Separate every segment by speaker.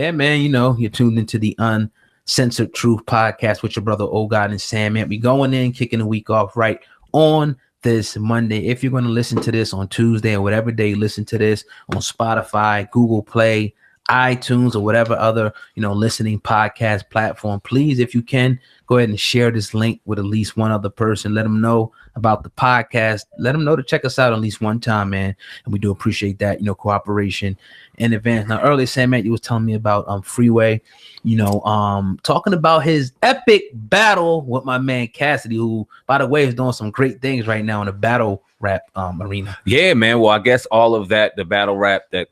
Speaker 1: Yeah, man. You're tuned into the Uncensored Truth podcast with your brother, Old God and Sam, man. We going in, kicking the week off right on this Monday. If you're going to listen to this on Tuesday or whatever day you listen to this on Spotify, Google Play, iTunes, or whatever other, listening podcast platform, please, if you can, go ahead and share this link with at least one other person. Let them know about the podcast. Let them know to check us out at least one time, man. And we do appreciate that, cooperation in advance. Now, earlier, Sam, Matt, you was telling me about Freeway, talking about his epic battle with my man Cassidy, who, by the way, is doing some great things right now in the battle rap arena.
Speaker 2: Yeah, man. Well, I guess all of that, the battle rap that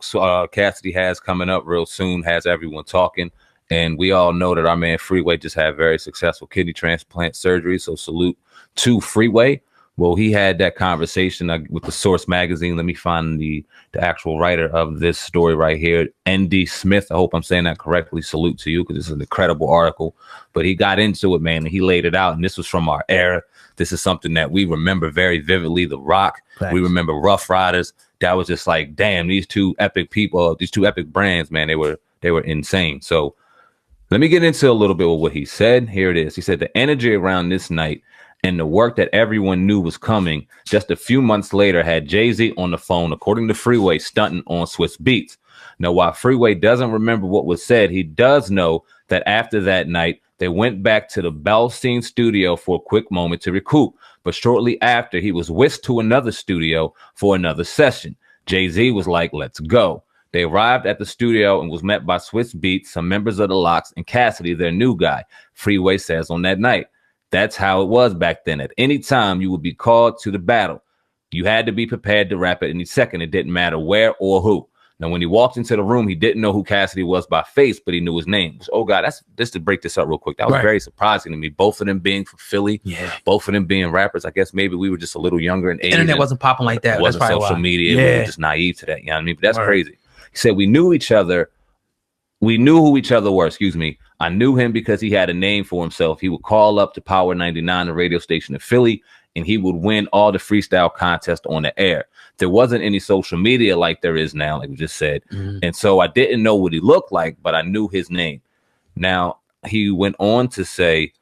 Speaker 2: Cassidy has coming up real soon, has everyone talking. And we all know that our man Freeway just had very successful kidney transplant surgery. So salute to Freeway. Well, he had that conversation with the Source magazine. Let me find the actual writer of this story right here, N.D. Smith. I hope I'm saying that correctly. Salute to you, because this is an incredible article. But he got into it, man, and he laid it out. And this was from our era. This is something that we remember very vividly. The Rock. Thanks. We remember Rough Riders. That was just like, damn, these two epic people, these two epic brands, man, they were insane. So let me get into a little bit of what he said. Here it is. He said the energy around this night and the work that everyone knew was coming just a few months later had Jay-Z on the phone, according to Freeway, stunting on Swizz Beatz. Now, while Freeway doesn't remember what was said, he does know that after that night, they went back to the Bassline Studio for a quick moment to recoup. But shortly after, he was whisked to another studio for another session. Jay-Z was like, let's go. They arrived at the studio and was met by Swizz Beatz, some members of the Lox and Cassidy, their new guy. Freeway says on that night, that's how it was back then. At any time, you would be called to the battle. You had to be prepared to rap at any second. It didn't matter where or who. Now, when he walked into the room, he didn't know who Cassidy was by face, but he knew his name. Oh, God, that's just to break this up real quick. That was very surprising to me. Both of them being from Philly, both of them being rappers. I guess maybe we were just a little younger in age.
Speaker 1: Internet wasn't popping like that.
Speaker 2: It wasn't social media. We were just naive to that. You know what I mean? But that's crazy. He said, we knew each other. We knew who each other were. Excuse me. I knew him because he had a name for himself. He would call up to Power 99, the radio station in Philly, and he would win all the freestyle contests on the air. There wasn't any social media like there is now, like we just said. And so I didn't know what he looked like, but I knew his name. Now, he went on to say,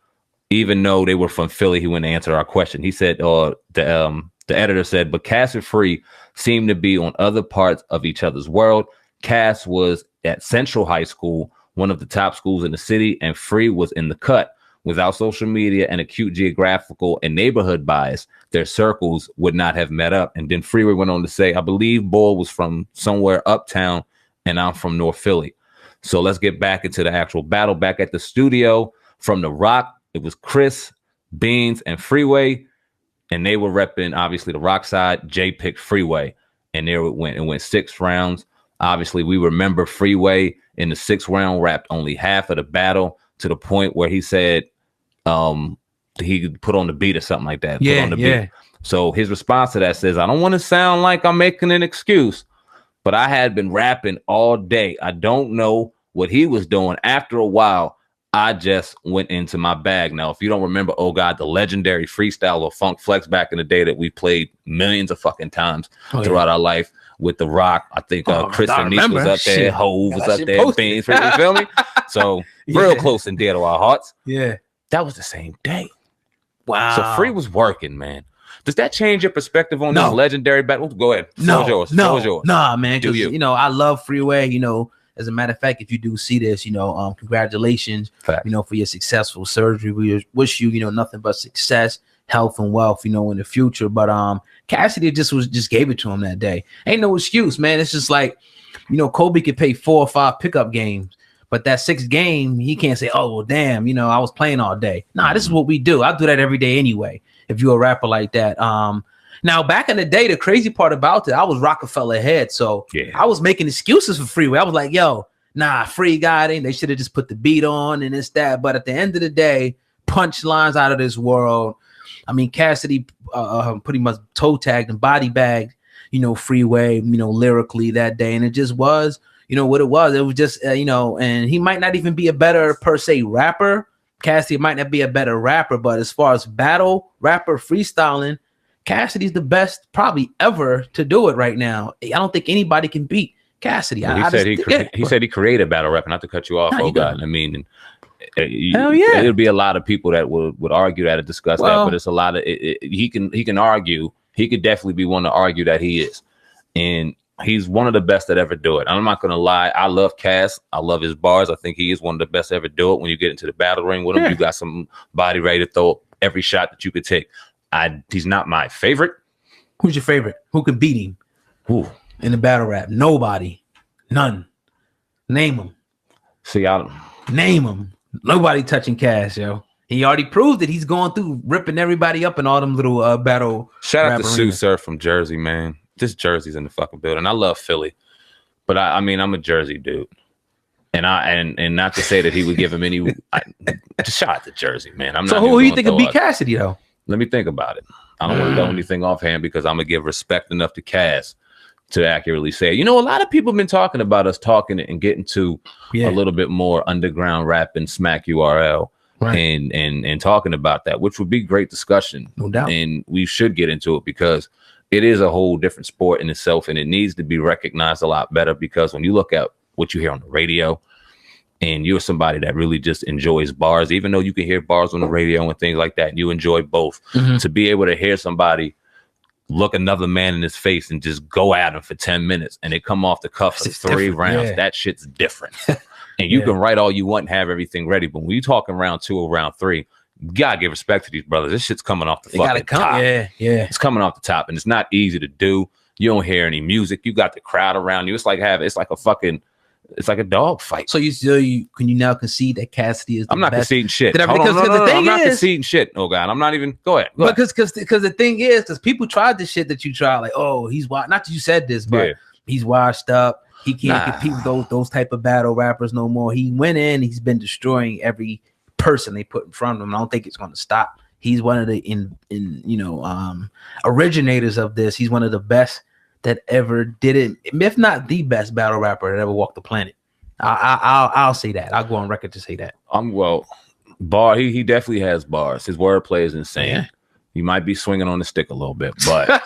Speaker 2: even though they were from Philly, he went to answer our question. He said, the editor said, but Cass and Free seemed to be on other parts of each other's world. Cass was at Central High School, one of the top schools in the city, and Free was in the cut. Without social media and acute geographical and neighborhood bias, their circles would not have met up. And then Freeway went on to say, I believe Bull was from somewhere uptown and I'm from North Philly. So let's get back into the actual battle. Back at the studio from the Rock, it was Chris, Beans, and Freeway. And they were repping, obviously, the Rock side. Jay picked Freeway. And there it went. It went 6 rounds. Obviously, we remember Freeway in the 6th round rapped only half of the battle, to the point where he said he put on the beat or something like that. Beat. So his response to that says, I don't want to sound like I'm making an excuse, but I had been rapping all day. I don't know what he was doing. After a while, I just went into my bag. Now, if you don't remember, oh God, the legendary freestyle of Funk Flex back in the day that we played millions of fucking times throughout our life with the Rock. I think Chris and Niche was up there, Hove was up there, Beans, you feel me? So real close and dear to our hearts.
Speaker 1: Yeah.
Speaker 2: That was the same day.
Speaker 1: Wow.
Speaker 2: So Free was working, man. Does that change your perspective on this legendary battle? Go ahead. Yours.
Speaker 1: Nah, man. Because, I love Freeway. As a matter of fact, if you do see this, congratulations, for your successful surgery. We wish you, nothing but success, health, and wealth, in the future. But Cassidy just gave it to him that day. Ain't no excuse, man. It's just like, Kobe could play 4 or 5 pickup games. But that 6th game, he can't say, oh, well, damn, I was playing all day. Nah, this is what we do. I do that every day anyway, if you're a rapper like that. Now, back in the day, the crazy part about it, I was Rockefeller head. So I was making excuses for Freeway. I was like, yo, nah, Free got it. They should have just put the beat on and this, that. But at the end of the day, punchlines out of this world. I mean, Cassidy pretty much toe tagged and body bagged, Freeway, lyrically that day. And it just was, what it was. It was just, and he might not even be a better per se rapper. Cassidy might not be a better rapper, but as far as battle rapper freestyling, Cassidy's the best probably ever to do it right now. I don't think anybody can beat Cassidy.
Speaker 2: Well, he said he created battle rap. Not to cut you off, God. I mean,
Speaker 1: hell yeah,
Speaker 2: there'll be a lot of people that would argue that and discuss that, but it's a lot of he can argue. He could definitely be one to argue that he is, and he's one of the best that ever do it. I'm not gonna lie. I love Cass. I love his bars. I think he is one of the best to ever do it. When you get into the battle ring with him, you got some body ready to throw every shot that you could take. He's not my favorite.
Speaker 1: Who's your favorite? Who can beat him?
Speaker 2: Ooh.
Speaker 1: In the battle rap? Nobody. None. Name him.
Speaker 2: See,
Speaker 1: name him. Nobody touching Cass, yo. He already proved that he's going through ripping everybody up in all them little battle.
Speaker 2: Shout out to Sue Sir from Jersey, man. This Jersey's in the fucking building. I love Philly, but I mean, I'm a Jersey dude, and not to say that he would give him any. Just shout out to Jersey, man.
Speaker 1: So who you think would beat Cassidy though?
Speaker 2: Let me think about it. I don't want to know anything offhand because I'm gonna give respect enough to Cass to accurately say. You know, a lot of people have been talking about us talking and getting to a little bit more underground rap and smack URL. Right. And talking about that, which would be great discussion.
Speaker 1: No doubt.
Speaker 2: And we should get into it because it is a whole different sport in itself, and it needs to be recognized a lot better because when you look at what you hear on the radio and you're somebody that really just enjoys bars, even though you can hear bars on the radio and things like that, and you enjoy both, to be able to hear somebody look another man in his face and just go at him for 10 minutes and they come off the cuff for 3 rounds, that shit's different. And you can write all you want and have everything ready. But when you talking round 2 or round 3, you gotta give respect to these brothers. This shit's coming off the fucking top.
Speaker 1: Yeah.
Speaker 2: It's coming off the top, and it's not easy to do. You don't hear any music. You got the crowd around you. It's like a dog fight.
Speaker 1: So can you now concede that Cassidy is the
Speaker 2: I'm not
Speaker 1: best?
Speaker 2: conceding shit.
Speaker 1: I'm
Speaker 2: not conceding shit. Oh God, I'm not even. Go ahead.
Speaker 1: Because the thing is, because people tried the shit that you tried, like, oh, he's not that you said this, but he's washed up. He can't compete with those type of battle rappers no more. He went in. He's been destroying every person they put in front of him. I don't think it's going to stop. He's one of the originators of this. He's one of the best that ever did it, if not the best battle rapper that ever walked the planet. I'll say that. I'll go on record to say that.
Speaker 2: He definitely has bars. His wordplay is insane. Yeah. You might be swinging on the stick a little bit, but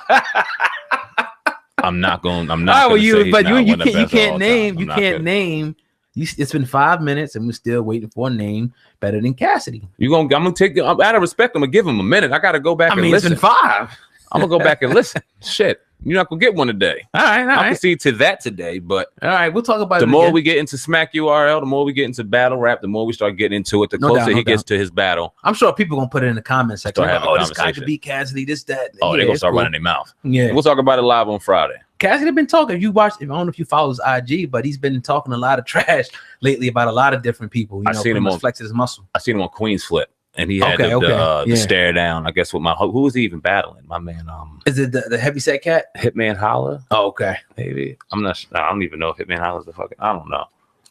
Speaker 2: I'm not going. I'm not.
Speaker 1: But you can't name. It's been 5 minutes and we're still waiting for a name better than Cassidy.
Speaker 2: I'm gonna take. Out of respect, I'm gonna give him a minute. I gotta go back and listen.
Speaker 1: It's been 5.
Speaker 2: I'm gonna go back and listen. Shit. You're not gonna get one today.
Speaker 1: All right.
Speaker 2: I'll concede to that today, but
Speaker 1: all right, we'll talk about
Speaker 2: the more we get into smack URL, the more we get into battle rap, the more we start getting into it, the closer he gets to his battle.
Speaker 1: I'm sure people gonna put it in the comment section. This guy could beat Cassidy, this, that.
Speaker 2: Oh, they're gonna start running their mouth.
Speaker 1: Yeah.
Speaker 2: We'll talk about it live on Friday.
Speaker 1: Cassidy been talking. If you watch, I don't know if you follow his IG, but he's been talking a lot of trash lately about a lot of different people.
Speaker 2: I seen him flexing his muscle. I seen him on Queen's Flip. And he had the stare down, I guess, with who was he even battling? My man.
Speaker 1: Is it the heavyset cat?
Speaker 2: Hitman Holla?
Speaker 1: Oh, okay.
Speaker 2: Maybe. I'm not sure. I don't even know if Hitman Holla's the fucking. I don't know.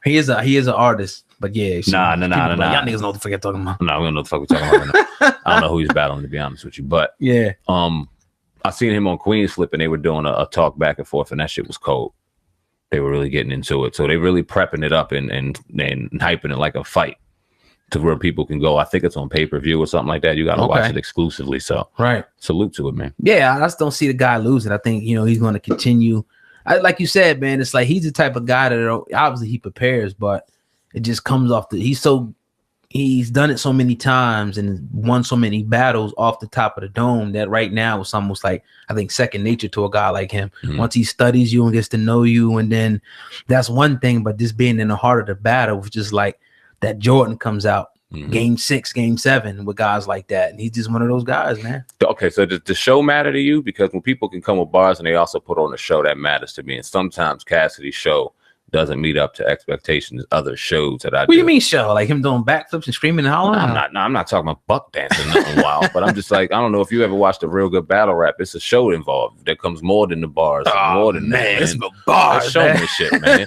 Speaker 1: He is an artist, but yeah.
Speaker 2: Nah.
Speaker 1: Y'all niggas know what the fuck I'm talking about.
Speaker 2: No, we don't know what the fuck we're talking about. I don't know who he's battling, to be honest with you. But
Speaker 1: yeah.
Speaker 2: I seen him on Queen's Flip and they were doing a talk back and forth, and that shit was cold. They were really getting into it. So they really prepping it up and hyping it like a fight. To where people can go. I think it's on pay-per-view or something like that. You got to watch it exclusively. So salute to it, man.
Speaker 1: Yeah, I just don't see the guy losing. I think, he's going to continue. Like you said, man, it's like he's the type of guy that obviously he prepares, but it just comes off he's done it so many times and won so many battles off the top of the dome that right now it's almost like, I think, second nature to a guy like him. Mm-hmm. Once he studies you and gets to know you, and then that's one thing, but just being in the heart of the battle was just like, that Jordan comes out game 6, game 7 with guys like that. And he's just one of those guys, man.
Speaker 2: Okay, so does the show matter to you? Because when people can come with bars and they also put on a show, that matters to me. And sometimes Cassidy's show doesn't meet up to expectations other shows that I do.
Speaker 1: What do you mean show? Like him doing backflips and screaming and hollering?
Speaker 2: I'm not talking about buck dancing nothing wild, but I'm just like, I don't know if you ever watched a real good battle rap. It's a show involved. There comes more than the bars. More than
Speaker 1: man. It's about bars.
Speaker 2: Show me shit, man.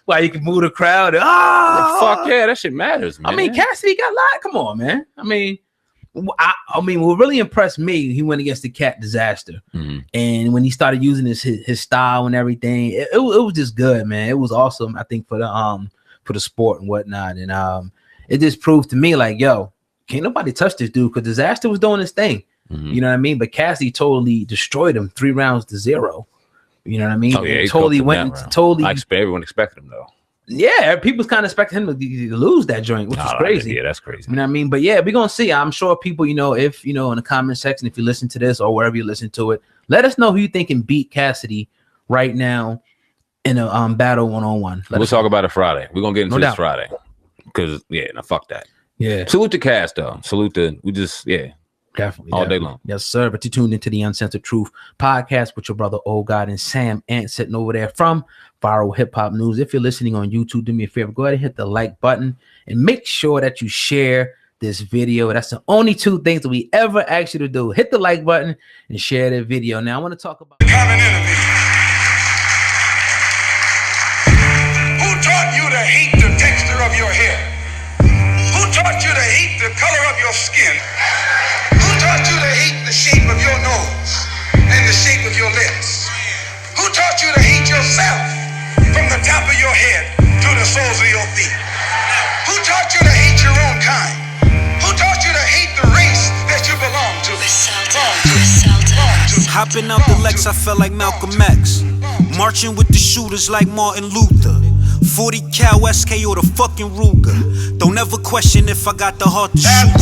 Speaker 1: Why you can move the crowd?
Speaker 2: Fuck yeah, that shit matters, man.
Speaker 1: I mean, Cassidy got a lot. Come on, man. I mean, what really impressed me, he went against the Cat Disaster, and when he started using his style and everything, it was just good, man. It was awesome. I think for the sport and whatnot, and it just proved to me like, yo, can't nobody touch this dude because Disaster was doing his thing. You know what I mean? But Cassidy totally destroyed him 3 rounds to 0. You know what I mean?
Speaker 2: Oh, yeah,
Speaker 1: totally went totally.
Speaker 2: Everyone expected him though.
Speaker 1: Yeah, people's kind of expecting him to lose that joint, which is crazy.
Speaker 2: Yeah, that's crazy.
Speaker 1: You know what I mean? But yeah, we're gonna see. I'm sure people, if in the comment section, if you listen to this or wherever you listen to it, let us know who you think can beat Cassidy right now in a battle 1-on-1.
Speaker 2: We'll talk about it Friday. We're gonna get into this Friday. Because fuck that.
Speaker 1: Yeah.
Speaker 2: Salute to Cass though.
Speaker 1: Definitely.
Speaker 2: All day long.
Speaker 1: Yes, sir. But you tuned into the Uncensored Truth podcast with your brother Old God and Sam Ant sitting over there from Viral Hip Hop News. If you're listening on YouTube, do me a favor, go ahead and hit the like button and make sure that you share this video. That's the only two things that we ever ask you to do. Hit the like button and share the video. Now I want to talk about
Speaker 3: common enemy. Who taught you to hate the texture of your hair? Who taught you to hate the color of your skin? Who taught you to hate the shape of your nose and the shape of your lips? Who taught you to hate yourself from the top of your head to the soles of your feet? Who taught you to hate your own kind? Who taught you to hate the race that you belong to?
Speaker 4: Hopping out the Lex, I felt like Malcolm X. Marching with the shooters like Martin Luther. 40 cal SK or the fucking Ruger. Don't ever question if I got the heart to shoot.